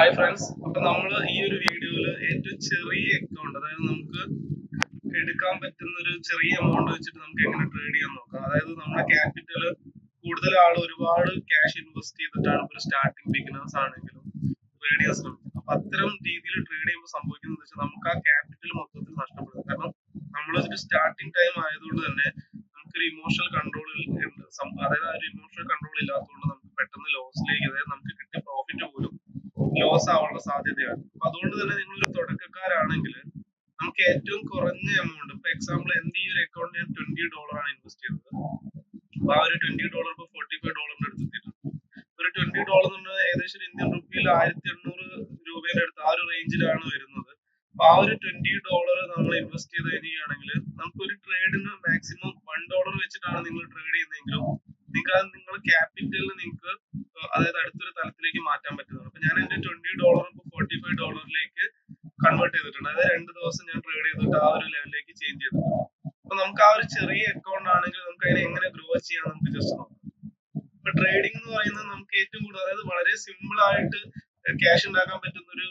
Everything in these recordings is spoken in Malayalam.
ഹായ് ഫ്രണ്ട്സ്, അപ്പൊ നമ്മൾ ഈ ഒരു വീഡിയോയിൽ ഏറ്റവും ചെറിയ അക്കൗണ്ട്, അതായത് നമുക്ക് എടുക്കാൻ പറ്റുന്ന ഒരു ചെറിയ എമൗണ്ട് വെച്ചിട്ട് നമുക്ക് എങ്ങനെ ട്രേഡ് ചെയ്യാൻ നോക്കാം. അതായത് നമ്മുടെ ക്യാപിറ്റൽ കൂടുതൽ ആൾ ഒരുപാട് ക്യാഷ് ഇൻവെസ്റ്റ് ചെയ്തിട്ടാണ് ഒരു സ്റ്റാർട്ടിംഗ് ബിഗിനേഴ്സ് ആണെങ്കിലും ട്രേഡ് ചെയ്യാൻ ശ്രമിക്കുന്നത്. അപ്പൊ അത്തരം രീതിയിൽ ട്രേഡ് ചെയ്യുമ്പോൾ സംഭവിക്കുന്നത് വെച്ചാൽ നമുക്ക് ആ ക്യാപിറ്റൽ മൊത്തത്തിൽ നഷ്ടപ്പെടും. കാരണം നമ്മളൊരു സ്റ്റാർട്ടിംഗ് ടൈം ആയതുകൊണ്ട് തന്നെ നമുക്കൊരു ഇമോഷണൽ കൺട്രോൾ, അതായത് ആ ഒരു ഇമോഷണൽ കൺട്രോൾ ഇല്ലാത്തതുകൊണ്ട് നമുക്ക് പെട്ടെന്ന് ലോസിലേക്ക്, അതായത് നമുക്ക് കിട്ടിയ പ്രോഫിറ്റ് പോലും ലോസ് ആവാനുള്ള സാധ്യതയാണ്. അപ്പൊ അതുകൊണ്ട് തന്നെ നിങ്ങളൊരു തുടക്കക്കാരാണെങ്കിൽ നമുക്ക് ഏറ്റവും കുറഞ്ഞ എമൗണ്ട്, ഇപ്പൊ എക്സാമ്പിൾ എന്റെ ഈ ഒരു അക്കൗണ്ട് ഞാൻ $20 ആണ് ഇൻവെസ്റ്റ് ചെയ്തത്. അപ്പൊ ആ ഒരു $20 ഇപ്പൊ $45 എടുത്തിട്ടുണ്ട്. ഒരു $20 എന്ന് പറഞ്ഞാൽ ഏകദേശം ഇന്ത്യൻ റുപ്പിയിൽ 1800 അടുത്ത് ആ ഒരു റേഞ്ചിലാണ് വരുന്നത്. അപ്പൊ ആ ഒരു $20 നമ്മൾ ഇൻവെസ്റ്റ് ചെയ്ത് കഴിഞ്ഞാണെങ്കിൽ നമുക്ക് ഒരു ട്രേഡിന് മാക്സിമം $1 വെച്ചിട്ടാണ് നിങ്ങൾ ട്രേഡ് ചെയ്യുന്നതെങ്കിലും നിങ്ങൾക്ക് അത് നിങ്ങളുടെ ക്യാപിറ്റലിന് നിങ്ങൾക്ക് അതായത് അടുത്തൊരു തലത്തിലേക്ക് മാറ്റാൻ പറ്റുന്നതാണ്. അപ്പൊ ഞാൻ എന്റെ $20 ഇപ്പൊ $45 കൺവേർട്ട് ചെയ്തിട്ടുണ്ട്. അതായത് 2 ദിവസം ഞാൻ ട്രേഡ് ചെയ്തിട്ട് ആ ഒരു ലെവലിലേക്ക് ചേഞ്ച് ചെയ്തിട്ടുണ്ട്. അപ്പൊ നമുക്ക് ആ ഒരു ചെറിയ അക്കൗണ്ട് ആണെങ്കിൽ നമുക്ക് അതിനെ എങ്ങനെ ഗ്രോ ചെയ്യാൻ നമുക്ക് ജസ്റ്റ് നോക്കാം. ഇപ്പൊ ട്രേഡിംഗ് എന്ന് പറയുന്നത് നമുക്ക് ഏറ്റവും കൂടുതൽ, അതായത് വളരെ സിമ്പിൾ ആയിട്ട് ക്യാഷ് ഉണ്ടാക്കാൻ പറ്റുന്ന ഒരു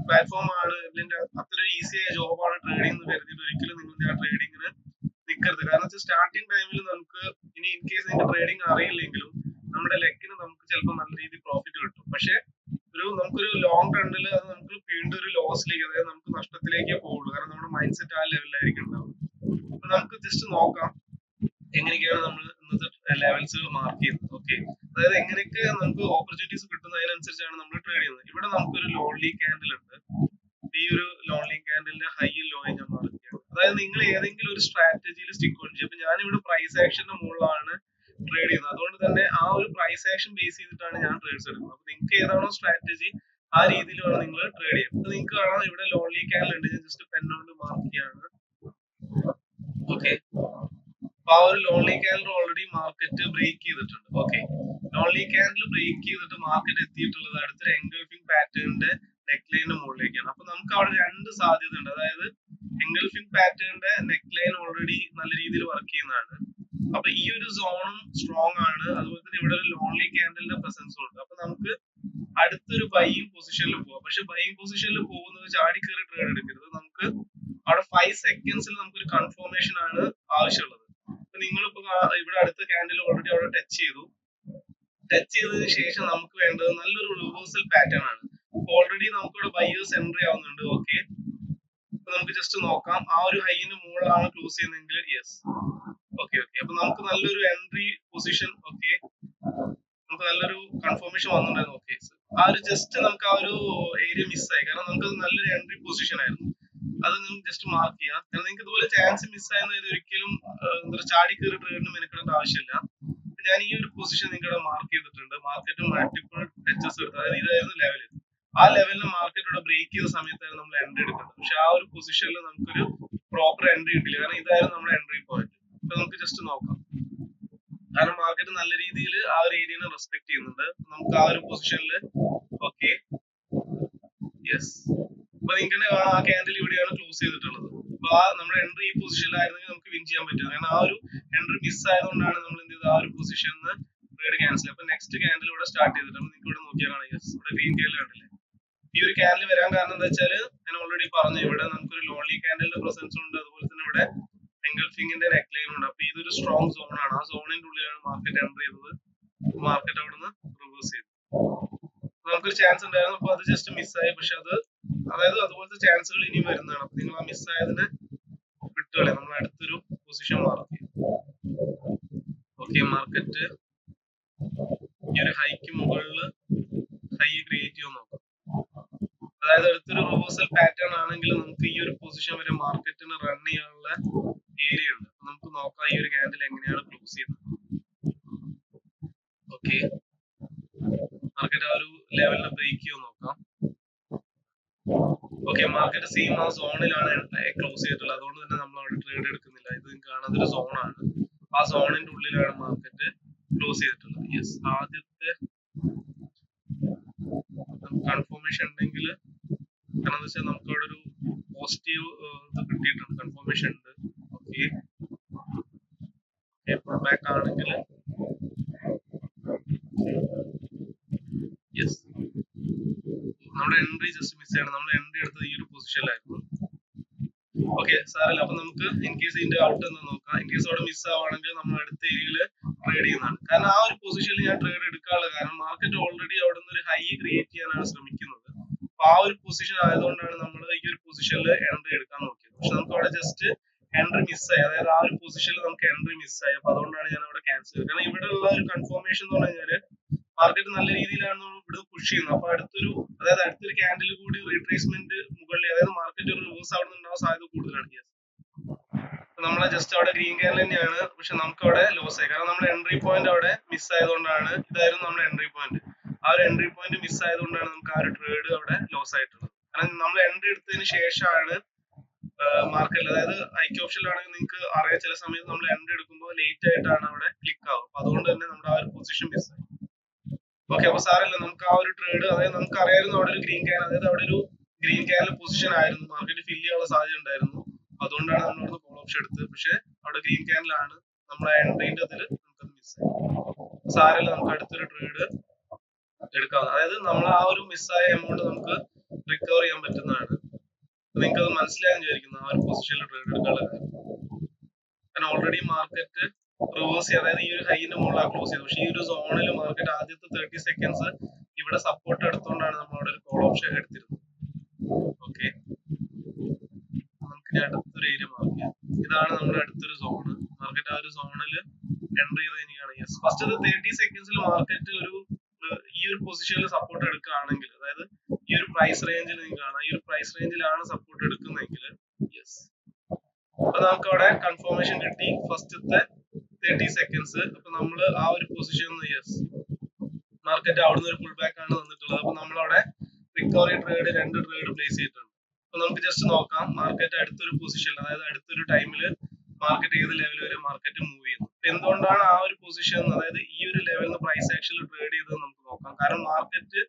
പ്ലാറ്റ്ഫോം ആണ്, അല്ലെങ്കിൽ അത്ര ഈസി ആയ ജോബാണ് ട്രേഡിംഗ് എന്ന് കരുതിയിട്ട് ഒരിക്കലും നിങ്ങൾ ആ ട്രേഡിങ്ങിന് നിൽക്കരുത്. കാരണം സ്റ്റാർട്ടിംഗ് ടൈമിൽ നമുക്ക് ഇനി ഇൻ കേസ് നിങ്ങൾക്ക് ട്രേഡിംഗ് അറിയില്ലെങ്കിലും നമ്മുടെ ലെക്കിന് നമുക്ക് ചിലപ്പോൾ നല്ല രീതിയിൽ പ്രോഫിറ്റ് കിട്ടും. പക്ഷെ നമുക്കൊരു ലോങ് റണ്ണിൽ അത് നമുക്ക് വീണ്ടും ഒരു ലോസിലേക്ക്, അതായത് നമുക്ക് നഷ്ടത്തിലേക്കേ പോകുള്ളൂ. കാരണം നമ്മുടെ മൈൻഡ് സെറ്റ് ആ ലെവലിലായിരിക്കും ഉണ്ടാവും. അപ്പൊ നമുക്ക് ജസ്റ്റ് നോക്കാം എങ്ങനെയൊക്കെയാണ് നമ്മൾ ഇന്നത്തെ ലെവൽസ് മാർക്ക് ചെയ്യുന്നത്. ഓക്കെ, അതായത് എങ്ങനെയൊക്കെ നമുക്ക് ഓപ്പർച്യൂണിറ്റീസ് കിട്ടുന്നതിനനുസരിച്ചാണ് നമ്മൾ ട്രേഡ് ചെയ്യുന്നത്. ഇവിടെ നമുക്കൊരു ലോൺലി ക്യാൻഡിൽ ഉണ്ട്. ഈ ഒരു ലോൺലി ക്യാൻഡിലിന്റെ ഹൈയും ലോയും ഞാൻ മാർക്ക് ചെയ്യണം. അതായത് നിങ്ങൾ ഏതെങ്കിലും ഒരു സ്ട്രാറ്റജിയിൽ സ്റ്റിക്ക് ഓൺ ചെയ്യും. അപ്പൊ ഞാനിവിടെ പ്രൈസ് ആക്ഷന്റെ മുകളിലാണ് ട്രേഡ് ചെയ്യുന്നത്. അതുകൊണ്ട് തന്നെ ആ ഒരു പ്രൈസ് ആക്ഷൻ ബേസ് ചെയ്തിട്ടാണ് ഞാൻ ട്രേഡ്സ് എടുക്കുന്നത്. അപ്പൊ നിങ്ങൾക്ക് ഏതാണോ സ്ട്രാറ്റജി ആ രീതിയിൽ വേണം നിങ്ങൾ ട്രേഡ് ചെയ്യാം. അപ്പൊ നിങ്ങൾക്ക് കാണാം ഇവിടെ ലോൺലി ക്യാൻഡിൽ ഉണ്ട്. ഞാൻ ജസ്റ്റ് പെൻ കൊണ്ട് മാർക്ക് ചെയ്യാണ്. ഓക്കെ, അപ്പൊ ആ ഒരു lonely candle already market break ചെയ്തിട്ടുണ്ട്. ഓക്കെ, ലോൺലി ക്യാൻഡിൽ ബ്രേക്ക് ചെയ്തിട്ട് മാർക്കറ്റ് എത്തിയിട്ടുള്ളത് അടുത്തൊരു എൻഗൾഫിംഗ് പാറ്റേണിന്റെ നെക്ക് ലൈനിന്റെ മുകളിലേക്കാണ്. അപ്പൊ നമുക്ക് അവിടെ രണ്ട് സാധ്യത ഉണ്ട്. അതായത് എൻഗൾഫിംഗ് പാറ്റേണിന്റെ നെക്ക് ലൈൻ ഓൾറെഡി നല്ല രീതിയിൽ വർക്ക് ചെയ്യുന്നതാണ്. അപ്പൊ ഈ ഒരു സോണും സ്ട്രോങ് ആണ്. അതുപോലെ തന്നെ ഇവിടെ ഒരു ലോൺലി ക്യാൻഡലിന്റെ പ്രസൻസും ഉണ്ട്. അപ്പൊ നമുക്ക് അടുത്തൊരു ബൈയിങ് പൊസിഷനിൽ പോവാം. പക്ഷെ ബൈയിങ് പൊസിഷനിൽ പോകുന്നത് ചാടി കയറി ട്രേഡ് എടുക്കരുത്. നമുക്ക് അവിടെ 5 സെക്കൻഡ്സിൽ നമുക്കൊരു കൺഫർമേഷൻ ആണ് ആവശ്യമുള്ളത്. അപ്പൊ നിങ്ങളിപ്പോ ഇവിടെ അടുത്ത ക്യാൻഡിൽ ഓൾറെഡി അവിടെ ടച്ച് ചെയ്തതിനു ശേഷം നമുക്ക് വേണ്ടത് നല്ലൊരു റിവേഴ്സൽ പാറ്റേൺ ആണ്. ഓൾറെഡി നമുക്കിവിടെ ബൈയേഴ്സ് എൻട്രി ആവുന്നുണ്ട്. ഓക്കെ, അപ്പൊ നമുക്ക് ജസ്റ്റ് നോക്കാം. ആ ഒരു ഹൈന് മുകളിലാണ് ക്ലോസ് ചെയ്യുന്നതെങ്കിൽ യെസ്. ഓക്കെ, അപ്പൊ നമുക്ക് നല്ലൊരു എൻട്രി പൊസിഷൻ, ഓക്കെ, നമുക്ക് നല്ലൊരു കൺഫർമേഷൻ വന്നിട്ടുണ്ടായിരുന്നു. ഓക്കെ, ആ ഒരു ജസ്റ്റ് നമുക്ക് ആ ഒരു ഏരിയ മിസ്സായി. കാരണം നമുക്ക് നല്ലൊരു എൻട്രി പൊസിഷൻ ആയിരുന്നു. അത് നിങ്ങൾക്ക് ജസ്റ്റ് മാർക്ക് ചെയ്യാം. കാരണം നിങ്ങൾക്ക് ഇതുപോലെ ചാൻസ് മിസ്സായെന്ന് ഒരിക്കലും ചാടി കയറി ട്രേഡിന് മെനക്കെടേണ്ട ആവശ്യമില്ല. ഞാൻ ഈ ഒരു പൊസിഷൻ നിങ്ങളുടെ മാർക്ക് ചെയ്തിട്ടുണ്ട്. മാർക്കറ്റ് മൾട്ടിപ്പിൾ ടച്ചസ് എടുത്തു. അതായത് ഇതായിരുന്നു ലെവൽ. ആ ലെവലിൽ മാർക്കറ്റ് ഇവിടെ ബ്രേക്ക് ചെയ്ത സമയത്തായിരുന്നു നമ്മൾ എൻട്രി എടുക്കുന്നത്. പക്ഷെ ആ ഒരു പൊസിഷനിൽ നമുക്കൊരു പ്രോപ്പർ എൻട്രി കിട്ടില്ല. കാരണം ഇതായിരുന്നു നമ്മുടെ എൻട്രി പോയിന്റ്. അപ്പൊ നമുക്ക് ജസ്റ്റ് നോക്കാം. കാരണം മാർക്കറ്റ് നല്ല രീതിയിൽ ആ ഒരു ഏരിയനെ റെസ്പെക്ട് ചെയ്യുന്നുണ്ട്. നമുക്ക് ആ ഒരു പൊസിഷനിൽ ഓക്കെ യെസ്. അപ്പൊ നിങ്ങൾക്ക് കാണാം ആ ക്യാൻഡിൽ ഇവിടെയാണ് ക്ലോസ് ചെയ്തിട്ടുള്ളത്. അപ്പൊ ആ നമ്മുടെ എൻട്രി ഈ പൊസിഷനിലായിരുന്നെങ്കിൽ നമുക്ക് വിൻ ചെയ്യാൻ പറ്റും. കാരണം ആ ഒരു എൻട്രി മിസ് ആയതുകൊണ്ടാണ് നമ്മൾ എന്ത് ചെയ്തത്, ആ ഒരു പൊസിഷനിൽ ട്രേഡ് ക്യാൻസൽ. അപ്പൊ നെക്സ്റ്റ് ക്യാൻഡിൽ ഇവിടെ സ്റ്റാർട്ട് ചെയ്തിട്ടുണ്ട്. നിങ്ങൾക്ക് ഇവിടെ നോക്കിയാൽ കാണാം യെസ്, ഇവിടെ ഗ്രീൻ ക്യാൻഡിൽ കണ്ടില്ലേ. ഈ ഒരു ക്യാൻഡിൽ വരാൻ കാരണം എന്താ വെച്ചാൽ ഞാൻ ഓൾറെഡി പറഞ്ഞു, ഇവിടെ നമുക്കൊരു ലോൺലി ക്യാൻഡിലിന്റെ പ്രസൻസ് ഉണ്ട്. അതുപോലെ തന്നെ ഇവിടെ എൻഗൾഫിംഗിന്റെ നെക്ക് ലൈൻ ഉണ്ട്. അപ്പൊ ഇതൊരു സ്ട്രോങ് സോൺ ആണ്. ആ സോണിന്റെ ഉള്ളിലാണ് മാർക്കറ്റ് എൻട്രി ചെയ്തത്. മാർക്കറ്റ് അവിടുന്ന് റിവേഴ്സ് ചെയ്തു. നമുക്കൊരു ചാൻസ് ഉണ്ടായിരുന്നു. അപ്പൊ അത് ജസ്റ്റ് മിസ്സായി. പക്ഷെ അതായത് അതുപോലത്തെ ചാൻസുകൾ ഇനിയും വരുന്നതാണ്. അപ്പൊ നിങ്ങൾ ആ മിസ്സായതിനെ വിട്ടുകളെ നമ്മൾ അടുത്തൊരു പൊസിഷൻ മാർക്ക് ചെയ്യും. ഓക്കെ, മാർക്കറ്റ് ഈ ഒരു ഹൈക്ക് മുകളിൽ ഹൈ ക്രിയേറ്റ് ചെയ്യാൻ നോക്കാം. അതായത് അടുത്തൊരു റിവേഴ്സൽ പാറ്റേൺ ആണെങ്കിൽ നമുക്ക് ഈ ഒരു പൊസിഷൻ വരെ മാർക്കറ്റിന് റൺ ചെയ്യാനുള്ള ഏരിയ ഉണ്ട്. നമുക്ക് നോക്കാം ഈ ഒരു ക്യാൻഡിൽ എങ്ങനെയാണ് ക്ലോസ് ചെയ്യുന്നത്. ഓക്കെ, മാർക്കറ്റ് ആ ഒരു ലെവലിനെ ബ്രേക്ക് ചെയ്യാൻ നോക്കാം. ഓക്കെ, മാർക്കറ്റ് സെയിം ആ സോണിലാണ് ക്ലോസ് ചെയ്തിട്ടുള്ളത്. അതുകൊണ്ട് തന്നെ നമ്മൾ അവിടെ ട്രേഡ് എടുക്കുന്നില്ല. ഇത് കാണുന്നത് ഒരു സോണാണ്. ആ സോണിന്റെ ഉള്ളിലാണ് മാർക്കറ്റ് ക്ലോസ് ചെയ്തിട്ടുള്ളത്. യെസ്, ആദ്യത്തെ കൺഫർമേഷൻ ഉണ്ടെങ്കിൽ, കാരണം എന്താ വെച്ചാൽ നമുക്ക് അവിടെ ഒരു പോസിറ്റീവ് ഇത് കിട്ടിയിട്ടുണ്ട്, കൺഫർമേഷൻ ഉണ്ട്. ഓക്കെ, പുൾ ബാക്ക് ആണെങ്കിൽ യെസ്, നമ്മുടെ എൻട്രി ജസ്റ്റ് മിസ് ചെയ്യണം. നമ്മൾ എൻട്രി എടുത്തത് ഈ ഒരു പൊസിഷനിലായിരുന്നു. ഓക്കെ സാറല്ല, അപ്പൊ നമുക്ക് ഇൻ കേസ് ഇതിന്റെ ഔട്ട് എന്ന് നോക്കാം. ഇൻ കേസ് അവിടെ മിസ് ആവുകയാണെങ്കിൽ നമ്മൾ അടുത്ത ഏരിയയിൽ ട്രേഡ് ചെയ്യുന്നതാണ്. കാരണം ആ ഒരു പൊസിഷനിൽ ഞാൻ ട്രേഡ് എടുക്കാനുള്ള കാരണം മാർക്കറ്റ് ഓൾറെഡി അവിടെ നിന്ന് ഒരു ഹൈ ക്രിയേറ്റ് ചെയ്യാനാണ് ശ്രമിക്കുന്നത്. അപ്പൊ ആ ഒരു പൊസിഷൻ ആയതുകൊണ്ടാണ് നമ്മൾ ഈ ഒരു പൊസിഷനിൽ എൻട്രി എടുക്കാൻ നോക്കിയത്. പക്ഷെ നമുക്ക് അവിടെ ജസ്റ്റ് എൻട്രി മിസ്സായി, അതായത് ആ ഒരു പൊസിഷനിൽ നമുക്ക് എൻട്രി മിസ്സായി. അപ്പൊ അതുകൊണ്ടാണ് ഞാൻ അവിടെ ക്യാൻസൽ ചെയ്തത്. കാരണം ഇവിടെ ഉള്ള ഒരു കൺഫർമേഷൻ എന്ന് പറഞ്ഞു കഴിഞ്ഞാൽ മാർക്കറ്റ് നല്ല രീതിയിലാണ് നമ്മൾ ഇവിടെ പുഷ് ചെയ്യുന്നത്. അപ്പൊ അടുത്തൊരു ക്യാൻഡിൽ കൂടി റീട്രേസ്മെന്റ് മുകളിൽ, അതായത് മാർക്കറ്റ് ഒരു റിവേഴ്സ് അവിടെ ഉണ്ടാവാൻ സാധ്യത കൂടുതലാണ്. നമ്മളെ ജസ്റ്റ് അവിടെ ഗ്രീൻ ക്യാൻഡിൽ തന്നെയാണ്, പക്ഷെ നമുക്ക് അവിടെ ലോസ് ആയി. കാരണം നമ്മൾ എൻട്രി പോയിന്റ് അവിടെ മിസ് ആയതുകൊണ്ടാണ്. ഇതായിരുന്നു നമ്മുടെ എൻട്രി പോയിന്റ്. ആ ഒരു എൻട്രി പോയിന്റ് മിസ് ആയതുകൊണ്ടാണ് നമുക്ക് ആ ഒരു ട്രേഡ് അവിടെ ലോസ് ആയിട്ടുള്ളത്. കാരണം നമ്മൾ എൻട്രി എടുത്തതിന് ശേഷമാണ് മാർക്കറ്റിൽ, അതായത് ഐക്യ ഓപ്ഷനിലാണെങ്കിൽ നിങ്ങൾക്ക് അറിയാം, ചില സമയത്ത് നമ്മൾ എൻട്രി എടുക്കുമ്പോൾ ലേറ്റ് ആയിട്ടാണ് അവിടെ ക്ലിക്ക് ആവും. അപ്പൊ അതുകൊണ്ട് തന്നെ നമ്മുടെ ആ ഒരു പൊസിഷൻ മിസ് ആയി. ഓക്കെ, അപ്പൊ സാറല്ല, നമുക്ക് ആ ഒരു ട്രേഡ്, അതായത് നമുക്ക് അറിയായിരുന്നു അവിടെ ഒരു ഗ്രീൻ ക്യാൻ, അതായത് അവിടെ ഒരു ഗ്രീൻ ക്യാനിൽ പൊസിഷൻ ആയിരുന്നു, മാർക്കറ്റ് ഫില്ല് ചെയ്യാനുള്ള സാധ്യത ഉണ്ടായിരുന്നു. അതുകൊണ്ടാണ് നമ്മൾ അവിടെ കോൾ ഓപ്ഷൻ എടുത്തത്. പക്ഷെ അവിടെ ഗ്രീൻ ക്യാനിലാണ് നമ്മളെ എൻട്രീന്റെ അതിൽ നമുക്കത് മിസ്സായി. സാരല്ല, നമുക്ക് അടുത്തൊരു ട്രേഡ് എടുക്കാം. അതായത് നമ്മൾ ആ ഒരു മിസ്സായ എമൗണ്ട് നമുക്ക് റിക്കവർ ചെയ്യാൻ പറ്റുന്നതാണ്. നിങ്ങൾക്ക് അത് മനസ്സിലാകാൻ വിചാരിക്കുന്നു ആ ഒരു പൊസിഷനിൽ ട്രേഡ് എടുക്കാനുള്ള കാര്യം. കാരണം ഓൾറെഡി മാർക്കറ്റ് റിവേഴ്സ് ചെയ്ത്, അതായത് ഈ ഒരു ഹൈന്റെ മുകളിലാണ് ക്ലോസ് ചെയ്തത്. പക്ഷെ ഈ ഒരു സോണിൽ മാർക്കറ്റ് ആദ്യത്തെ 30 സെക്കൻഡ്സ് ഇവിടെ സപ്പോർട്ട് എടുത്തുകൊണ്ടാണ് നമ്മൾ അവിടെ ഒരു കോൾ ഓപ്ഷൻ എടുത്തിരുന്നത്. ഓക്കെ, നമുക്ക് ഇനി അടുത്തൊരു ഏരിയ മാർക്ക് ചെയ്യാം. ഇതാണ് നമ്മുടെ അടുത്തൊരു സോണ്. മാർക്കറ്റ് ആ ഒരു സോണിൽ എൻട്രി ചെയ്ത് കഴിഞ്ഞാണ്. യെസ്, ഫസ്റ്റ് 30 സെക്കൻഡ്സിൽ മാർക്കറ്റ് ഈ ഒരു പൊസിഷനിൽ സപ്പോർട്ട് എടുക്കുകയാണെങ്കിൽ, അതായത് ഈ ഒരു പ്രൈസ് റേഞ്ചിൽ നിങ്ങൾക്ക് കാണാം, ഈ ഒരു പ്രൈസ് റേഞ്ചിലാണ് സപ്പോർട്ട് എടുക്കുന്നതെങ്കിൽ യെസ്, അപ്പൊ നമുക്ക് അവിടെ കൺഫർമേഷൻ കിട്ടി ഫസ്റ്റത്തെ 30 സെക്കൻഡ്സ്. അപ്പൊ നമ്മൾ ആ ഒരു പൊസിഷൻ, യെസ്, മാർക്കറ്റ് അവിടുന്ന് ഒരു പുൾ ബാക്ക് ആണ് വന്നിട്ടുള്ളത്. അപ്പൊ നമ്മളവിടെ റിക്കവറി ട്രേഡ് 2 ട്രേഡ് പ്ലേസ് ചെയ്തിട്ടുണ്ട്. അപ്പൊ നമുക്ക് ജസ്റ്റ് നോക്കാം മാർക്കറ്റ് അടുത്തൊരു പൊസിഷൻ, അതായത് അടുത്തൊരു ടൈമിൽ മാർക്കറ്റ് ഏത് ലെവൽ വരെ മാർക്കറ്റ് മൂവ് ചെയ്യുന്നു. എന്തുകൊണ്ടാണ് ആ ഒരു പൊസിഷൻ, അതായത് ഈ ഒരു ലെവലിൽ പ്രൈസ് ആക്ഷനിൽ ട്രേഡ് ചെയ്തത് നമുക്ക് നോക്കാം. കാരണം മാർക്കറ്റ്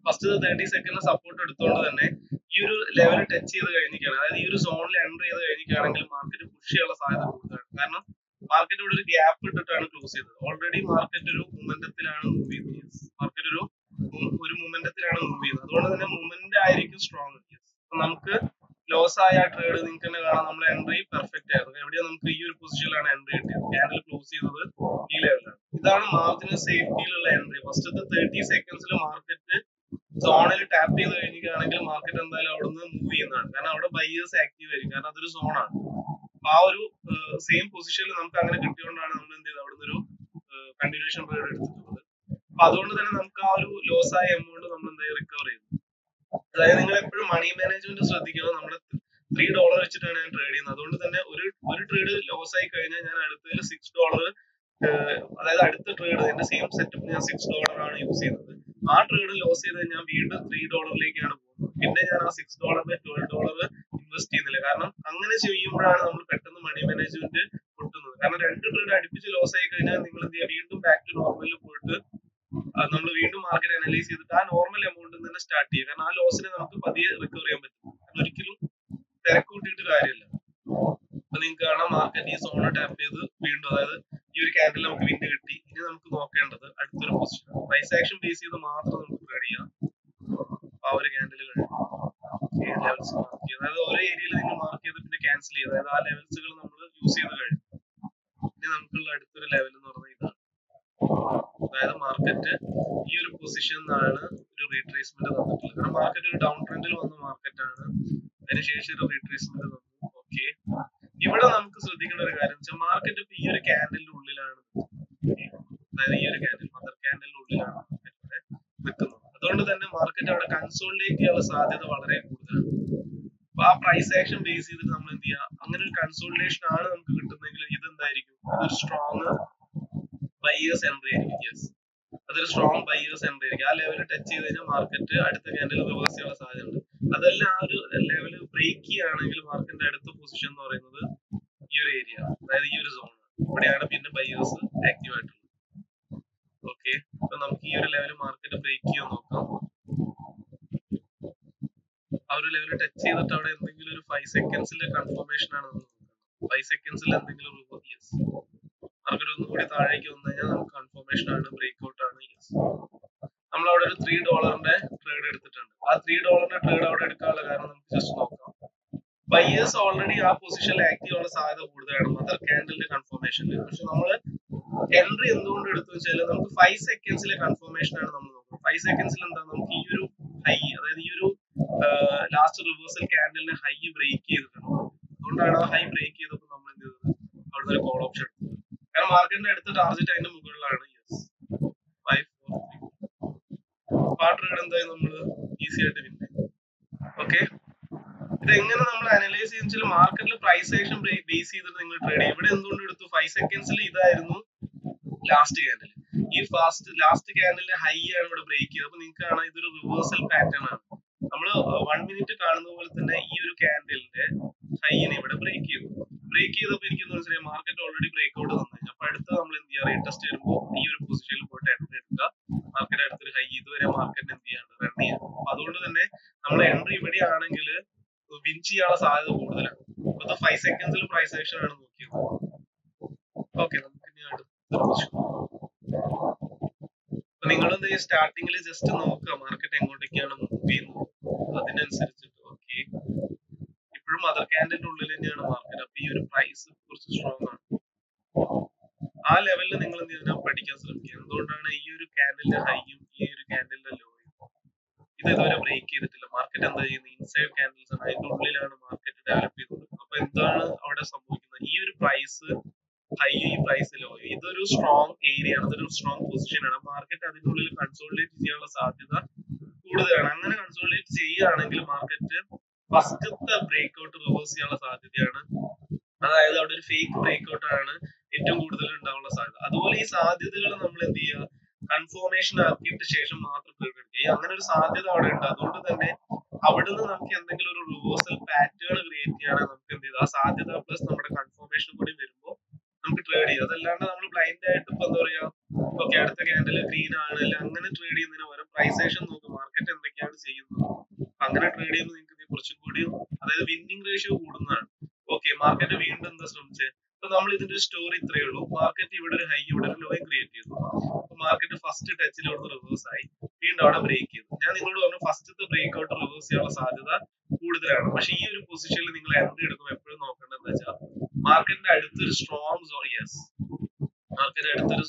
ഫസ്റ്റ് 30 സെക്കൻഡ് സപ്പോർട്ട് എടുത്തുകൊണ്ട് തന്നെ ഈ ഒരു ലെവൽ ടച്ച് ചെയ്ത് കഴിഞ്ഞിരിക്കുകയാണ്, അതായത് ഈ ഒരു സോണിൽ എൻട്രി ചെയ്ത് കഴിഞ്ഞിരിക്കുകയാണെങ്കിൽ മാർക്കറ്റ് പുഷ് ചെയ്യാനുള്ള സാധ്യത കൂടുതലാണ്. കാരണം മാർക്കറ്റ് ഇവിടെ ഒരു ഗ്യാപ്പ് ഇട്ടിട്ടാണ് ക്ലോസ് ചെയ്തത്. ഓൾറെഡി മാർക്കറ്റ് ഒരു മൊമെന്റത്തിലാണ് മൂവ് ചെയ്യുന്നത്. മാർക്കറ്റ് ഒരു മൊമെന്റത്തിലാണ് മൂവ് ചെയ്യുന്നത്. അതുകൊണ്ട് തന്നെ മൊമെന്റ് ആയിരിക്കും സ്ട്രോങ്. നമുക്ക് ലോസ് ആയ ട്രേഡ് നിങ്ങൾക്ക് തന്നെ കാണാം, നമ്മളെ എൻട്രി പെർഫെക്റ്റ് ആയിരുന്നു. എവിടെയാണ് നമുക്ക് ഈ ഒരു പൊസിഷനിലാണ് എൻട്രി കിട്ടിയത്. ക്യാൻഡിൽ ക്ലോസ് ചെയ്തത് ഈ ലെവലാണ്. ഇതാണ് മാർജിനൽ സേഫ്റ്റിയിലുള്ള എൻട്രി. ഫസ്റ്റത്തെ 30 സെക്കൻഡ്സിൽ മാർക്കറ്റ് സോണിൽ ടാപ്പ് ചെയ്ത് കഴിഞ്ഞിരിക്കുകയാണെങ്കിൽ മാർക്കറ്റ് എന്തായാലും അവിടുന്ന് മൂവ് ചെയ്യുന്നതാണ്. കാരണം അവിടെ ബയേഴ്സ് ആക്റ്റീവ് ആയിരിക്കും, കാരണം അതൊരു സോണാണ്. ആ ഒരു സെയിം പൊസിഷനിൽ നമുക്ക് അങ്ങനെ കിട്ടിയോണ്ടാണ് നമ്മൾ എന്ത് ചെയ്തത് അവിടുന്ന് ഒരു കണ്ടിന്യൂഷൻ ട്രേഡ് എടുത്തിട്ടുള്ളത്. അപ്പൊ അതുകൊണ്ട് തന്നെ നമുക്ക് ആ ഒരു ലോസ് ആയ എമൗണ്ട് നമ്മൾ എന്തായാലും റിക്കവർ ചെയ്തു. അതായത് നിങ്ങൾ എപ്പോഴും മണി മാനേജ്മെന്റ് ശ്രദ്ധിക്കണം. നമ്മൾ $3 വെച്ചിട്ടാണ് ഞാൻ ട്രേഡ് ചെയ്യുന്നത്. അതുകൊണ്ട് തന്നെ ഒരു ട്രേഡ് ലോസ് ആയി കഴിഞ്ഞാൽ ഞാൻ അടുത്തതിൽ $6, അതായത് അടുത്ത ട്രേഡ് എന്റെ സെയിം സെറ്റപ്പ് ഞാൻ $6 ആണ് യൂസ് ചെയ്യുന്നത്. ആ ട്രേഡ് ലോസ് ചെയ്ത് ഞാൻ വീണ്ടും $3 പോകുന്നത്. പിന്നെ ഞാൻ ആ $6 $12 ഇൻവെസ്റ്റ് ചെയ്യുന്നില്ല. കാരണം അങ്ങനെ ചെയ്യുമ്പോഴാണ് നമ്മൾ പെട്ടെന്ന് മണി മാനേജ്മെന്റ് പൊട്ടുന്നത്. കാരണം 2 ട്രേഡ് അടുപ്പിച്ച് ലോസ് ആയി കഴിഞ്ഞാൽ നിങ്ങൾ എന്ത് ചെയ്യുക, വീണ്ടും ബാക്ക് ടു നോർമലിൽ പോയിട്ട് നമ്മൾ വീണ്ടും മാർക്കറ്റ് അനലൈസ് ചെയ്തിട്ട് ആ നോർമൽ എമൗണ്ടിൽ തന്നെ സ്റ്റാർട്ട് ചെയ്യുക. കാരണം ആ ലോസിനെ നമുക്ക് പതിയെ റിക്കവർ ചെയ്യാൻ പറ്റും. കാരണം ഒരിക്കലും തിരക്ക് കൂട്ടിയിട്ട് കാര്യമില്ല. അപ്പൊ നിങ്ങൾക്ക് കാണാം മാർക്കറ്റ് ഈ സോൺ ടാപ്പ് ചെയ്ത് വീണ്ടും, അതായത് ഈ ഒരു ക്യാൻഡിൽ നമുക്ക് വിന്ന് കിട്ടി. ഇനി നമുക്ക് നോക്കേണ്ടത് അടുത്തൊരു പൊസിഷൻ, പ്രൈസ് ആക്ഷൻ ബേസ് ചെയ്ത് മാത്രം നമുക്ക് ട്രേഡ് ചെയ്യാം. ആ ഒരു ക്യാൻഡിൽ കഴിഞ്ഞു ലെവൽസ് മാർക്ക് ചെയ്യുക, അതായത് ഓരോ ഏരിയയിൽ നിങ്ങൾ മാർക്ക് ചെയ്ത് പിന്നെ ക്യാൻസൽ ചെയ്യുക, അതായത് ആ ലെവൽസുകൾ നമ്മൾ യൂസ് ചെയ്ത് കഴിഞ്ഞു. ഇനി നമുക്കുള്ള അടുത്തൊരു ലെവൽ എന്ന് പറഞ്ഞാൽ ഇതാണ്. അതായത് മാർക്കറ്റ് ഈ ഒരു പൊസിഷനിലാണ് ഒരു റീട്രേസ്മെന്റ് തന്നിട്ടുള്ളത്. കാരണം മാർക്കറ്റ് ഒരു ഡൗൺ ട്രെൻഡിൽ വന്ന മാർക്കറ്റ് ആണ്, അതിനുശേഷം ഒരു റീട്രേസ്മെന്റ് തന്നു. ഓക്കെ, ഇവിടെ നമുക്ക് ശ്രദ്ധിക്കേണ്ട ഒരു കാര്യം വെച്ചാൽ മാർക്കറ്റ് ഇപ്പൊ ഈ ഒരു ക്യാൻഡലിന്റെ ഉള്ളിലാണ്, അതായത് ഈ ഒരു ക്യാൻഡിൽ മദർ ക്യാൻഡലിന്റെ ഉള്ളിലാണ് മാർക്കറ്റ് ഇവിടെ നിൽക്കുന്നത്. അതുകൊണ്ട് തന്നെ മാർക്കറ്റ് അവിടെ കൺസോളിഡേറ്റ് ചെയ്യാനുള്ള സാധ്യത വളരെ കൂടുതലാണ്. അപ്പൊ ആ പ്രൈസ് ആക്ഷൻ ബേസ് ചെയ്തിട്ട് നമ്മൾ എന്ത് ചെയ്യുക, അങ്ങനെ ഒരു കൺസോളിഡേഷൻ ആണ് നമുക്ക് കിട്ടുന്നതെങ്കിൽ ഇത് എന്തായിരിക്കും, ഇതൊരു സ്ട്രോങ് ബയേഴ്സ് എൻട്രി ആയിരിക്കും. യെസ്, അതൊരു സ്ട്രോങ് ബയേഴ്സ് എൻട്രി ആയിരിക്കും. ആ ലെവൽ ടച്ച് ചെയ്ത് കഴിഞ്ഞാൽ മാർക്കറ്റ് അടുത്ത ക്യാൻഡിൽ റിവേഴ്സ് ചെയ്യാനുള്ള സാധ്യതയുണ്ട്. അതല്ല ആ ഒരു ലെവൽ ബ്രേക്ക് ചെയ്യുകയാണെങ്കിൽ മാർക്കറ്റിന്റെ അടുത്ത പൊസിഷൻ എന്ന് പറയുന്നത് ഈ ഒരു ഏരിയ, അതായത് ഈ ഒരു സോൺ, ഇവിടെയാണ് പിന്നെ ബയേഴ്സ് ആക്റ്റീവ് ആയിട്ടുള്ളത്. ഓക്കെ, അപ്പൊ നമുക്ക് ഈ ഒരു ലെവൽ മാർക്കറ്റ് ബ്രേക്ക് ചെയ്യാൻ നോക്കാം. ആ ഒരു ലെവൽ ടച്ച് ചെയ്തിട്ട് അവിടെ എന്തെങ്കിലും ഒരു 5 സെക്കൻഡ്സിലെ കൺഫർമേഷൻ ആണ് നമ്മൾ നോക്കുന്നത്. 5 സെക്കൻഡ്സിൽ എന്തെങ്കിലും യെസ്, മാർക്കറ്റ് ഒന്നുകൂടി താഴേക്ക് വന്നു കഴിഞ്ഞാൽ നമുക്ക് കൺഫർമേഷൻ ആണ്, ബ്രേക്ക് ഔട്ട് ആണ്. യെസ്, നമ്മൾ അവിടെ ഒരു $3 ട്രേഡ് ആ $3 ട്രേഡ് അവിടെ എടുക്കാനുള്ള കാരണം നമുക്ക് ജസ്റ്റ് നോക്കാം. ബയേഴ്സ് ഓൾറെഡി ആ പൊസിഷനിൽ ആക്റ്റീവ് ഉള്ള സാധ്യത കൂടുതലാണ് മദർ ക്യാൻഡലിന്റെ കൺഫർമേഷനിൽ. പക്ഷെ നമ്മള് എൻട്രി എന്തുകൊണ്ട് എടുത്തു വെച്ചാൽ നമുക്ക് 5 സെക്കൻഡ്സിലെ കൺഫർമേഷൻ ആണ് നമ്മൾ നോക്കുന്നത്. 5 സെക്കൻഡ്സിൽ എന്താ നമുക്ക് ഈ ഒരു ഹൈ, അതായത് ഈ ഒരു ലാസ്റ്റ് റിവേഴ്സൽ ക്യാൻഡലിന്റെ ഹൈ ബ്രേക്ക് ചെയ്തിട്ടുണ്ട്. അതുകൊണ്ടാണ് ആ ഹൈ ബ്രേക്ക് ചെയ്തപ്പോൾ നമ്മൾ എന്ത് ചെയ്തത്, അവിടെ ഒരു കോൾ ഓപ്ഷൻ എടുത്തത്. കാരണം മാർക്കറ്റിന്റെ അടുത്ത ടാർഗറ്റ് അതിന്റെ മുകളിലാണ്. യെസ്, 5 4 3 ആ ട്രേഡ് എന്തായാലും നമ്മൾ ഈസി ആയിട്ട് വിൻ ചെയ്യും. ഓക്കെ, ഇതെങ്ങനെ നമ്മൾ അനലൈസ് ചെയ്യുന്ന മാർക്കറ്റിൽ പ്രൈസ് ആക്ഷൻ ബേസ് ചെയ്തിട്ട് നിങ്ങൾ ട്രേഡ് ചെയ്യും. ഇവിടെ എന്തുകൊണ്ട് എടുത്തു, 5 സെക്കൻഡ്സിൽ ഇതായിരുന്നു ലാസ്റ്റ് ക്യാൻഡിൽ. ഈ ലാസ്റ്റ് ക്യാൻഡിലിന്റെ ഹൈ ആണ് ഇവിടെ ബ്രേക്ക് ചെയ്തത്. അപ്പൊ നിങ്ങൾക്ക് കാണാം ഇതൊരു റിവേഴ്സൽ പാറ്റേൺ ആണ്. നമ്മൾ 1 മിനിറ്റ് കാണുന്ന പോലെ തന്നെ ഈ ഒരു ക്യാൻഡിലിന്റെ ഹൈനെ ഇവിടെ ബ്രേക്ക് ചെയ്തു. ബ്രേക്ക് ചെയ്തപ്പോൾ എനിക്ക് മനസ്സിലായി മാർക്കറ്റ് ഓൾറെഡി ബ്രേക്ക് ഔട്ട് തന്നു. അപ്പൊ അടുത്ത നമ്മൾ എന്ത് ചെയ്യാറ്, ഇൻട്രസ്റ്റ് വരുമ്പോൾ ഈ ഒരു പൊസിഷനിൽ പോയിട്ട് എൻട്രി എടുക്കുക. മാർക്കറ്റ് അടുത്തൊരു ഹൈ ഇതുവരെ മാർക്കറ്റ് എന്ത് ചെയ്യാണ്, റൺ ചെയ്യാം. അപ്പൊ അതുകൊണ്ട് തന്നെ നമ്മൾ എൻട്രി ഇവിടെ ആണെങ്കിൽ വിൻ ചെയ്യാനുള്ള സാധ്യത കൂടുതലാണ്. ഇത് 5 സെക്കൻഡ്സിൽ പ്രൈസ് ആക്ഷൻ ആണ് നോക്കിയത്. ഓക്കെ, നമുക്ക് ഇനി അടുത്ത നിങ്ങൾ എന്ത് ചെയ്യുക, സ്റ്റാർട്ടിങ്ങിൽ ജസ്റ്റ് നോക്കുക മാർക്കറ്റ് എങ്ങോട്ടേക്കാണ് മൂവ് ചെയ്യുന്നത്, അതിനനുസരിച്ചിട്ട്. ഓക്കെ, ഇപ്പോഴും മദർ ക്യാൻഡിന്റെ ഉള്ളിൽ തന്നെയാണ് മാർക്കറ്റ്. അപ്പൊ ഈ ഒരു പ്രൈസ് കുറച്ച് സ്ട്രോങ് ആണ്. ആ ലെവലിൽ നിങ്ങൾ എന്ത് ചെയ്യുക, പഠിക്കാൻ ശ്രമിക്കുക. എന്തുകൊണ്ടാണ് ഈ ഒരു ക്യാൻഡിലിന്റെ ഹൈയും ഈ ഒരു ക്യാൻഡിലിന്റെ ലോയും ഇത് ഇതുവരെ ബ്രേക്ക് ചെയ്തിട്ടില്ല. മാർക്കറ്റ് എന്താ ചെയ്യുന്നത്, ഇൻസൈഡ് ക്യാൻഡിൽസ് ആണ്, അതിന്റെ ഉള്ളിലാണ് മാർക്കറ്റ് ഡെവലപ്പ് ചെയ്തത്. അപ്പൊ എന്താണ് അവിടെ സംഭവിക്കുന്നത്, ഈ ഒരു പ്രൈസ് ഹൈ, ഈ പ്രൈസ് ലോ, ഇതൊരു സ്ട്രോങ് ഏരിയ ആണ്, ഇതൊരു സ്ട്രോങ് പൊസിഷൻ ആണ്. മാർക്കറ്റ് അതിന്റെ ഉള്ളിൽ കൺസോളിഡേറ്റ് ചെയ്യാനുള്ള സാധ്യത കൂടുതലാണ്. അങ്ങനെ കൺസോളിഡേറ്റ് ചെയ്യുകയാണെങ്കിൽ മാർക്കറ്റ് ഫസ്റ്റത്തെ ബ്രേക്ക് ഔട്ട് റിവേഴ്സ് ചെയ്യാനുള്ള സാധ്യതയാണ്. അതായത് അവിടെ ഒരു ഫേക്ക് ബ്രേക്ക് ഔട്ട് ആണ് ഏറ്റവും കൂടുതൽ ഉണ്ടാവാനുള്ള സാധ്യത. അതുപോലെ ഈ സാധ്യതകൾ നമ്മൾ എന്ത് ചെയ്യുക, കൺഫർമേഷൻ ആക്കിയിട്ട് ശേഷം മാത്രം ട്രേഡ് എടുക്കുക. അങ്ങനെ ഒരു സാധ്യത അവിടെ ഉണ്ട്. അതുകൊണ്ട് തന്നെ അവിടുന്ന് നമുക്ക് എന്തെങ്കിലും ഒരു റിവേഴ്സൽ പാറ്റേൺ ക്രിയേറ്റ് ചെയ്യണമെങ്കിൽ നമുക്ക് എന്ത് ചെയ്യും, ആ സാധ്യത പ്ലസ് നമ്മുടെ കൺഫർമേഷൻ കൂടി വരുമ്പോൾ നമുക്ക് ട്രേഡ് ചെയ്യാം. അതല്ലാണ്ട് നമ്മൾ ബ്ലൈൻഡ് ആയിട്ട് ഇപ്പൊ എന്താ പറയാ, ഓക്കെ അടുത്ത ക്യാൻഡിൽ ഗ്രീൻ ആണ് അല്ലെ അങ്ങനെ ട്രേഡ് ചെയ്യുന്നതിന് പകരം പ്രൈസ് ആക്ഷൻ നോക്കും, മാർക്കറ്റ് എന്തൊക്കെയാണ് ചെയ്യുന്നത്. അങ്ങനെ ട്രേഡ് ചെയ്യുമ്പോൾ നിങ്ങൾക്ക് കുറച്ചും കൂടി, അതായത് വിന്നിംഗ് റേഷ്യോ കൂടുന്നതാണ്. ഓക്കെ, മാർക്കറ്റ് വീണ്ടും എന്താ ശ്രമിച്ചത്, അപ്പൊ നമ്മൾ ഇതിന്റെ സ്റ്റോറി ഇത്രയേ ഉള്ളൂ. മാർക്കറ്റ് ഇവിടെ ഒരു ഹൈ, ഇവിടെ ഒരു ലോ ക്രിയേറ്റ് ചെയ്തു. അപ്പൊ മാർക്കറ്റ് ഫസ്റ്റ് ടച്ചിൽ അവിടെ റിവേഴ്സ് ആയി, വീണ്ടും അവിടെ ബ്രേക്ക് ചെയ്തു. ഞാൻ നിങ്ങളോട് പറഞ്ഞു ഫസ്റ്റത്തെ ബ്രേക്ക് ഔട്ട് റിവേഴ്സ് ചെയ്യാനുള്ള സാധ്യത കൂടുതലാണ്. പക്ഷെ ഈ ഒരു പൊസിഷനിൽ നിങ്ങൾ എൻട്രി എടുക്കുമ്പോൾ എപ്പോഴും നോക്കേണ്ടത് എന്താ വെച്ചാൽ മാർക്കറ്റിന്റെ അടുത്തൊരു സ്ട്രോങ് സോൺ, യെസ് മാർക്കറ്റിന്റെ അടുത്തൊരു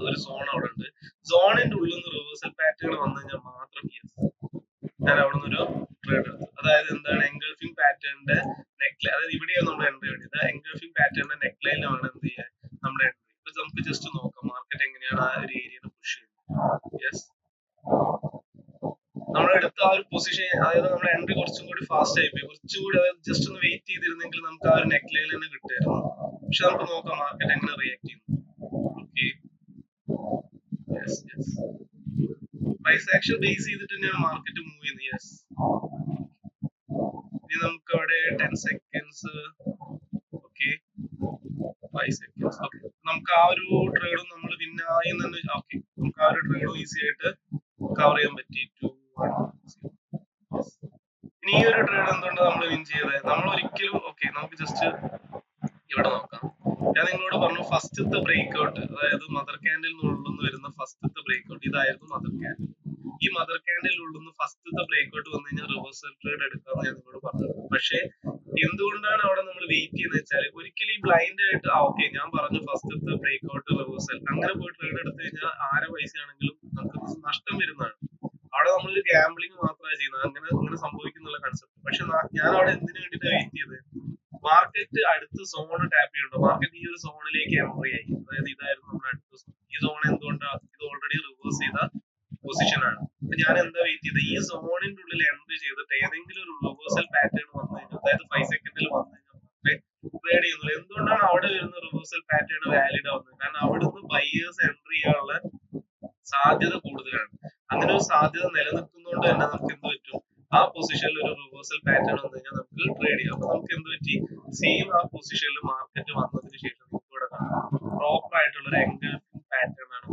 ഒരു സോൺ അവിടെ ഉണ്ട്. സോണിന്റെ ഉള്ളിൽ നിന്ന് റിവേഴ്സൽ പാറ്റേൺ വന്നു കഴിഞ്ഞാൽ മാത്രം യെസ് ഞാൻ അവിടെ നിന്ന് ഒരു ട്രേഡ് എടുത്തു. അതായത് എന്താണ്, എൻഗൾഫിംഗ് പാറ്റേണിന്റെ നെക്ക്, അതായത് ഇവിടെയാണ് നമ്മുടെ എൻട്രി വേണ്ടത്. എൻഗൾഫിംഗ് പാറ്റേണിന്റെ നെക്ക് ലൈനിലാണ് എന്ത് ചെയ്യാൻ നമ്മുടെ എൻട്രി. ഇപ്പൊ നമുക്ക് ജസ്റ്റ് നോക്കാം മാർക്കറ്റ് എങ്ങനെയാണ് ആ ഒരു ഏരിയനെ പുഷ് ചെയ്യുന്നത്. യെസ്, നമ്മളെടുത്ത ആ ഒരു പൊസിഷൻ, അതായത് നമ്മുടെ എൻട്രി കുറച്ചും കൂടി ഫാസ്റ്റ് ആയിപ്പോയി. കുറച്ചുകൂടി അതായത് ജസ്റ്റ് ഒന്ന് വെയിറ്റ് ചെയ്തിരുന്നെങ്കിൽ നമുക്ക് ആ ഒരു നെക്ക് ലൈനിൽ തന്നെ കിട്ടുമായിരുന്നു. പക്ഷെ നമുക്ക് നോക്കാം മാർക്കറ്റ് എങ്ങനെ റിയാക്ട് ചെയ്യുന്നു. Okay, yes yes, price action base ചെയ്തിട്ട് തന്നെയാണ് മാർക്കറ്റ് മൂവ് ചെയ്യുന്നത്. യെസ്, ഇനി നമുക്ക് അവിടെ 10 സെക്കൻഡ്സ്, ഓക്കെ 5 സെക്കൻഡ്സ്, ഓക്കെ നമുക്ക് ആ ഒരു ട്രേഡും നമ്മൾ വിൻ ആയി തന്നെ. ഓക്കെ, നമുക്ക് ആ ഒരു ട്രേഡും ഈസി ആയിട്ട് കവർ ചെയ്യാൻ പറ്റി. 2 1 ഇനി ഈ ഒരു ട്രേഡ് എന്തുകൊണ്ട് നമ്മൾ വിൻ ചെയ്തത്, നമ്മൾ ഒരിക്കലും, ഓക്കെ നമുക്ക് ജസ്റ്റ് ഇവിടെ നോക്കാം. ഞാൻ നിങ്ങളോട് പറഞ്ഞു ഫസ്റ്റത്തെ ബ്രേക്ക് ഔട്ട്, അതായത് മദർ ക്യാൻഡിൽ ഉള്ളിൽ വരുന്ന ഫസ്റ്റത്തെ ബ്രേക്ക് ഔട്ട് ഇതായിരുന്നു മദർ ക്യാൻഡിൽ. ഈ മദർ ക്യാൻഡിൽ ഉള്ളിൽ ഫസ്റ്റത്തെ ബ്രേക്ക് ഔട്ട് വന്നു കഴിഞ്ഞാൽ റിവേഴ്സൽ ട്രേഡ് എടുക്കാന്ന് ഞാൻ നിങ്ങളോട് പറഞ്ഞത്. പക്ഷെ എന്തുകൊണ്ടാണ് അവിടെ നമ്മൾ വെയിറ്റ് ചെയ്യുന്നത് വെച്ചാൽ ഒരിക്കലും ഈ ബ്ലൈൻഡ് ആയിട്ട് ഓക്കെ ഞാൻ പറഞ്ഞു ഫസ്റ്റത്തെ ബ്രേക്ക് ഔട്ട് റിവേഴ്സൽ അങ്ങനെ പോയി ട്രേഡ് എടുത്തു കഴിഞ്ഞാൽ ആരെ പൈസ ആണെങ്കിലും നമുക്ക് നഷ്ടം വരുന്നതാണ്. അവിടെ നമ്മളൊരു ഗാംബ്ലിംഗ് മാത്രമാണ് ചെയ്യുന്നത്. അങ്ങനെ സംഭവിക്കുന്നുള്ള കൺസെപ്റ്റ്. പക്ഷെ ഞാൻ അവിടെ എന്തിനു വേണ്ടിയിട്ടാണ് വെയിറ്റ് ചെയ്തത്, മാർക്കറ്റ് അടുത്ത സോൺ ടാപ്പ് ചെയ്യുന്നുണ്ടോ, മാർക്കറ്റ് ഈ ഒരു സോണിലേക്ക് എൻട്രി ആയി, അതായത് ഇതായിരുന്നു നമ്മുടെ അടുത്ത സോൺ. ഈ സോൺ എന്തുകൊണ്ടാണ്, ഇത് ഓൾറെഡി റിവേഴ്സ് ചെയ്ത പൊസിഷൻ ആണ്. അപ്പൊ ഞാൻ എന്താ വെയിറ്റ് ചെയ്തത്, ഈ സോണിന്റെ ഉള്ളിൽ എൻട്രി ചെയ്തിട്ട് ഏതെങ്കിലും ഒരു റിവേഴ്സൽ പാറ്റേൺ വന്നു കഴിഞ്ഞാൽ, അതായത് 5 സെക്കൻഡിൽ വന്നു കഴിഞ്ഞാൽ മാത്രമേ ട്രേഡ് ചെയ്യുന്നുള്ളൂ. എന്തുകൊണ്ടാണ് അവിടെ വരുന്ന റിവേഴ്സൽ പാറ്റേൺ വാലിഡ് ആവുന്നത്, കാരണം അവിടുന്ന് ബയേഴ്സ് എൻട്രി ചെയ്യാനുള്ള സാധ്യത കൂടുതലാണ്. അങ്ങനെ ഒരു സാധ്യത നിലനിൽക്കുന്നതുകൊണ്ട് തന്നെ നമുക്ക് എന്ത് പറ്റും, ആ പൊസിഷനിൽ ഒരു റിവേഴ്സൽ പാറ്റേൺ വന്നു കഴിഞ്ഞാൽ നമുക്ക് ട്രേഡ് ചെയ്യാം. അപ്പൊ നമുക്ക് എന്ത് പറ്റി, സെയിം ആ പൊസിഷനിൽ മാർക്കറ്റ് വന്നതിന് ശേഷം ഇവിടെ പ്രോപ്പർ ആയിട്ടുള്ള ഒരു എൻഗൾഫിംഗ് പാറ്റേൺ ആണ്.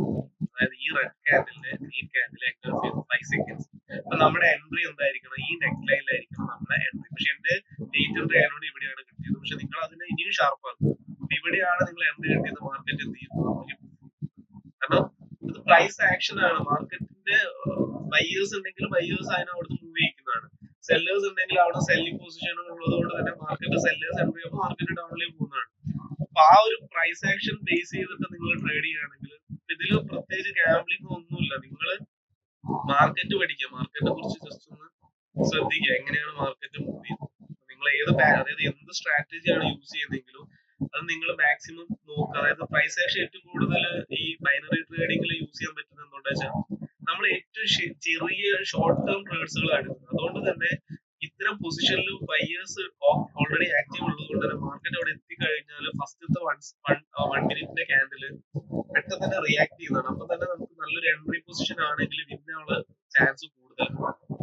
അതായത് ഈ റെഡ് ക്യാൻഡിലിനെ ഗ്രീൻ ക്യാൻഡിൽ എൻഗൾഫ് ചെയ്ത് 5 സെക്കൻഡ്സ്. അപ്പൊ നമ്മുടെ എൻട്രി എന്തായിരിക്കണം, ഈ നെക്ക് ലൈനിലായിരിക്കണം നമ്മുടെ എൻട്രി. പക്ഷെ എന്റെ ഡേറ്റ് എൻട്രി ആയതുകൊണ്ട് ഇവിടെയാണ് കിട്ടിയത്. പക്ഷെ നിങ്ങൾ അതിനെ ഇനിയും ഷാർപ്പാക്കും. ഇവിടെയാണ് നിങ്ങൾ എൻട്രി കിട്ടിയത്, മാർക്കറ്റ് എന്ത് ചെയ്യുന്നു, കാരണം ഇത് പ്രൈസ് ആക്ഷൻ ആണ്. മാർക്കറ്റിന്റെ ബയേഴ്സ് ബയ്യേഴ്സ് ഉണ്ടെങ്കിൽ ബയ്യേഴ്സ് അതിനെ അവിടുന്ന് മൂവ് ചെയ്യിക്കുന്നതാണ്. സെല്ലേഴ്സ് ഉണ്ടെങ്കിൽ അവിടെ സെല്ലിംഗ് പൊസിഷൻ ഉള്ളത് കൊണ്ട് തന്നെ മാർക്കറ്റ് സെല്ലേഴ്സ് എൻട്രി ചെയ്യുമ്പോൾ മാർക്കറ്റ് ഡൗണിലേക്ക് പോകുന്നതാണ്. അപ്പൊ ആ ഒരു പ്രൈസ് ആക്ഷൻ ബേസ് ചെയ്തിട്ട് നിങ്ങൾ ട്രേഡ് ചെയ്യുകയാണെങ്കിൽ ഇതിൽ പ്രത്യേകിച്ച് ഗാംബ്ലിംഗ് ഒന്നുമില്ല. നിങ്ങൾ മാർക്കറ്റ് പഠിക്കുക, മാർക്കറ്റിനെ കുറിച്ച് ജസ്റ്റ് ഒന്ന് ശ്രദ്ധിക്കുക, എങ്ങനെയാണ് മാർക്കറ്റ് മൂവ് ചെയ്യുന്നത്. നിങ്ങൾ അതായത് എന്ത് സ്ട്രാറ്റജിയാണ് യൂസ് ചെയ്യുന്നതെങ്കിലും അത് നിങ്ങൾ മാക്സിമം നോക്കുക. അതായത് പ്രൈസ് ആക്ഷൻ ഏറ്റവും കൂടുതൽ ഈ ബൈനറി ട്രേഡിംഗിൽ യൂസ് ചെയ്യാൻ പറ്റുന്നത് എന്താണെന്ന് വെച്ചാൽ നമ്മൾ ഏറ്റവും ചെറിയ ഷോർട്ട് ടേം ട്രേഡ്സുകളാണ് എടുക്കുന്നത്. അതുകൊണ്ട് തന്നെ ഇത്തരം പൊസിഷനിൽ ബയ്യേഴ്സ് ഓൾറെഡി ആക്റ്റീവ് ഉള്ളത് കൊണ്ട് തന്നെ മാർക്കറ്റ് അവിടെ എത്തിക്കഴിഞ്ഞാൽ ഫസ്റ്റത്തെ 1 മിനിറ്റിന്റെ ക്യാൻഡിൽ പെട്ടെന്ന് തന്നെ റിയാക്ട് ചെയ്യുന്നതാണ്. അപ്പൊ തന്നെ നമുക്ക് നല്ലൊരു എൻട്രി പൊസിഷൻ ആണെങ്കിൽ വിന്നാനുള്ള ചാൻസ് കൂടുതലാണ്.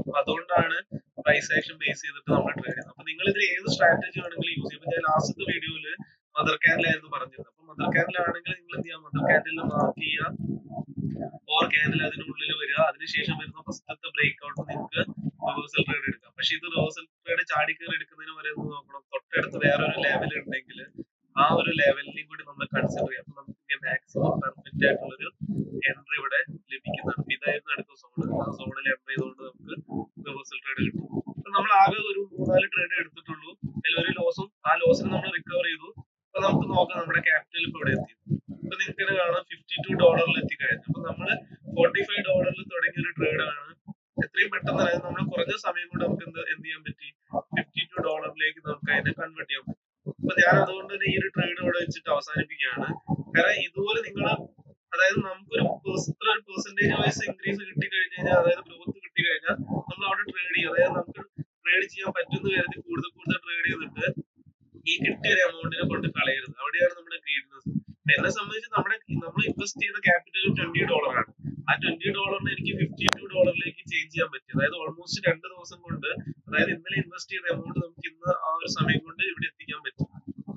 അപ്പൊ അതുകൊണ്ടാണ് പ്രൈസ് ആക്ഷൻ ബേസ് ചെയ്തിട്ട് നമ്മൾ ട്രേഡ് ചെയ്യുന്നത്. അപ്പൊ നിങ്ങൾ ഇതിൽ ഏത് സ്ട്രാറ്റജി ആണെങ്കിലും യൂസ് ചെയ്യും. ഞാൻ ലാസ്റ്റത്തെ വീഡിയോയില് മദർ ക്യാൻഡിലായിരുന്നു പറഞ്ഞത്. അപ്പൊ മദർ ക്യാൻഡിലാണെങ്കിൽ നിങ്ങൾ എന്ത് ചെയ്യാം, മദർ ക്യാൻഡിൽ മാർക്ക് ചെയ്യുക, ഓർ ക്യാൻഡിൽ അതിനുള്ളിൽ വരിക, അതിനുശേഷം വരുന്ന ഫസ്റ്റത്തെ ബ്രേക്ക് ഔട്ട് നിങ്ങൾക്ക് റിവേഴ്സൽ ട്രേഡ് എടുക്കാം. പക്ഷെ ഇത് റിവേഴ്സൽ ട്രേഡ് ചാടിക്കയറി എടുക്കുന്നതിന് വരെ എന്ത് നോക്കണം, തൊട്ടടുത്ത് വേറൊരു ലെവൽ ഉണ്ടെങ്കിൽ ആ ഒരു ലെവലിനെയും കൂടി നമ്മൾ കൺസിഡർ ചെയ്യാം. അപ്പൊ നമുക്ക് മാക്സിമം പെർഫെക്റ്റ് ആയിട്ടുള്ളൊരു എൻട്രി ഇവിടെ ലഭിക്കുന്നതാണ്. ഇതായിരുന്നു അടുത്ത സോൺ. ആ സോണിൽ എൻട്രി ചെയ്തുകൊണ്ട് നമുക്ക് റിവേഴ്സൽ ട്രേഡ് കിട്ടും. അപ്പൊ നമ്മൾ ആകെ ഒരു 3-4 ട്രേഡ് എടുത്തിട്ടുള്ളൂ. അതിൽ ഒരു ലോസും, ആ ലോസിന് നമ്മൾ റിക്കവർ ചെയ്തു. അപ്പൊ നമുക്ക് നോക്കാം നമ്മുടെ ക്യാപിറ്റൽ ഇപ്പൊ ഇവിടെ എത്തി. അപ്പൊ നിങ്ങൾക്ക് തന്നെ കാണാം $52 എത്തിക്കഴിഞ്ഞു. അപ്പൊ നമ്മള് $45 തുടങ്ങിയ ഒരു ട്രേഡ് ആണ്. എത്രയും പെട്ടെന്ന്, അതായത് നമ്മൾ കുറഞ്ഞ സമയം കൊണ്ട് നമുക്ക് എന്ത് ചെയ്യാൻ പറ്റി, $52 നമുക്ക് അതിനെ കൺവേർട്ട് ചെയ്യാൻ പറ്റും. അപ്പൊ ഞാൻ അതുകൊണ്ട് തന്നെ ഈ ഒരു ട്രേഡ് ഇവിടെ വെച്ചിട്ട് അവസാനിപ്പിക്കുകയാണ്. കാരണം ഇതുപോലെ നിങ്ങൾ, അതായത് നമുക്കൊരു പെർസെന്റേജ് വൈസ് ഇൻക്രീസ് കിട്ടിക്കഴിഞ്ഞാൽ, അതായത് ഗ്രോത്ത് കിട്ടിക്കഴിഞ്ഞാൽ നമ്മൾ അവിടെ ട്രേഡ് ചെയ്യും. അതായത് നമുക്ക് ട്രേഡ് ചെയ്യാൻ പറ്റുന്ന കരുതി കൂടുതൽ ട്രേഡ് ചെയ്തിട്ട് ഈ കിട്ടിയ ഒരു എമൗണ്ടിനെ കൊണ്ട് കളയരുത്. അവിടെയാണ് നമ്മുടെ ഗ്രീഡ്നെസ്. എന്നെ സംബന്ധിച്ച് നമ്മൾ ഇൻവെസ്റ്റ് ചെയ്ത ക്യാപിറ്റൽ $20 ആണ്. ആ $20 എനിക്ക് $52 ചേഞ്ച് ചെയ്യാൻ പറ്റി. അതായത് ഓൾമോസ്റ്റ് 2 ദിവസം കൊണ്ട്, അതായത് ഇന്നലെ ഇൻവെസ്റ്റ് ചെയ്ത എമൗണ്ട് നമുക്ക് ഇന്ന് ആ ഒരു സമയം കൊണ്ട് ഇവിടെ എത്തിക്കാൻ പറ്റും.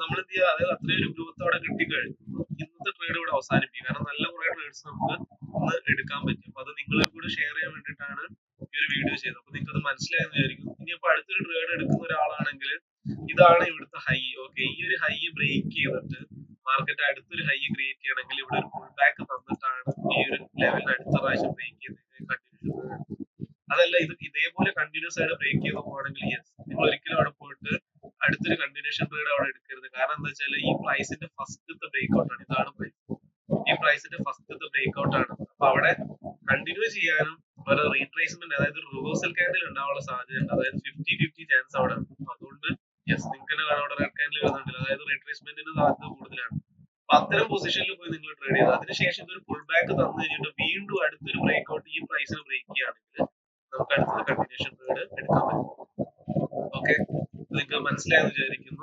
നമ്മൾ എന്ത് ചെയ്യുക, അതായത് അത്രയും ഒരു ഗ്രോത്ത് അവിടെ കിട്ടിക്കഴിഞ്ഞു. ഇന്നത്തെ ട്രേഡ് ഇവിടെ അവസാനിപ്പിക്കും. കാരണം നല്ല കുറെ ട്രേഡ്സ് നമുക്ക് ഇന്ന് എടുക്കാൻ പറ്റും. അപ്പൊ അത് നിങ്ങളെ കൂടെ ഷെയർ ചെയ്യാൻ വേണ്ടിയിട്ടാണ് ഈ ഒരു വീഡിയോ ചെയ്തത്. അപ്പൊ നിങ്ങൾക്ക് അത് മനസ്സിലായെന്ന് വിചാരിക്കും. ഇനിയിപ്പോ അടുത്തൊരു ട്രേഡ് എടുക്കുന്ന ഒരാളാണെങ്കിൽ ഇതാണ് ഇവിടുത്തെ ഹൈ. ഓക്കെ, ഈ ഒരു ഹൈ ബ്രേക്ക് ചെയ്തിട്ട് മാർക്കറ്റ് അടുത്തൊരു ഹൈ ക്രിയേറ്റ് ചെയ്യണമെങ്കിൽ ഇവിടെ ഒരു പുൾ ബാക്ക് തന്നിട്ടാണ് ഈ ഒരു ലെവലിന് അടുത്ത പ്രാവശ്യം ബ്രേക്ക് ചെയ്ത് കണ്ടിന്യൂസ്. അതല്ല, ഇതേപോലെ കണ്ടിന്യൂസ് ആയിട്ട് ബ്രേക്ക് ചെയ്ത് പോവാണെങ്കിൽ യെസ്, നിങ്ങൾ ഒരിക്കലും അവിടെ പോയിട്ട് അടുത്തൊരു കണ്ടിന്യൂഷൻ ട്രേഡ് അവിടെ എടുക്കരുത്. കാരണം എന്താ വെച്ചാൽ ഈ പ്രൈസിന്റെ ഫസ്റ്റത്തെ ബ്രേക്ക് ഔട്ട് ആണ്. ഇതാണ് പ്രൈസ്, ഈ പ്രൈസിന്റെ ഫസ്റ്റത്തെ ബ്രേക്ക് ഔട്ട് ആണ്. അപ്പൊ അവിടെ കണ്ടിന്യൂ ചെയ്യാനും ഒരു റീട്രേസ്മെന്റ്, അതായത് റിവേഴ്സൽ ക്യാൻഡിൽ ഉണ്ടാവാനുള്ള സാധ്യതയുണ്ട്. അതായത് 50-50 ചാൻസ് അവിടെ ഉണ്ട്. അതുകൊണ്ട് യെസ്, നിങ്ങൾക്ക് തന്നെ കാണാം അവിടെ റെഡ് ക്യാൻഡിൽ വരുന്നുണ്ടല്ലോ, അതായത് റീട്രേസ്മെന്റിന് സാധ്യത കൂടുതലാണ്. അപ്പൊ അത്തരം പൊസിഷനിൽ പോയി നിങ്ങൾ ട്രേഡ് ചെയ്ത് അതിനുശേഷം ഇതൊരു പുൾ ബാക്ക് തന്നു കഴിഞ്ഞിട്ട് വീണ്ടും അടുത്തൊരു ബ്രേക്ക് ഔട്ട് ഈ പ്രൈസിന് ബ്രേക്ക് ചെയ്യുകയാണെങ്കിൽ നമുക്ക് അടുത്തൊരു കണ്ടിന്യൂഷൻ ട്രേഡ് എടുക്കാൻ പറ്റും. ഓക്കെ, നിങ്ങൾക്ക് മനസ്സിലായെന്ന് വിചാരിക്കുന്നു.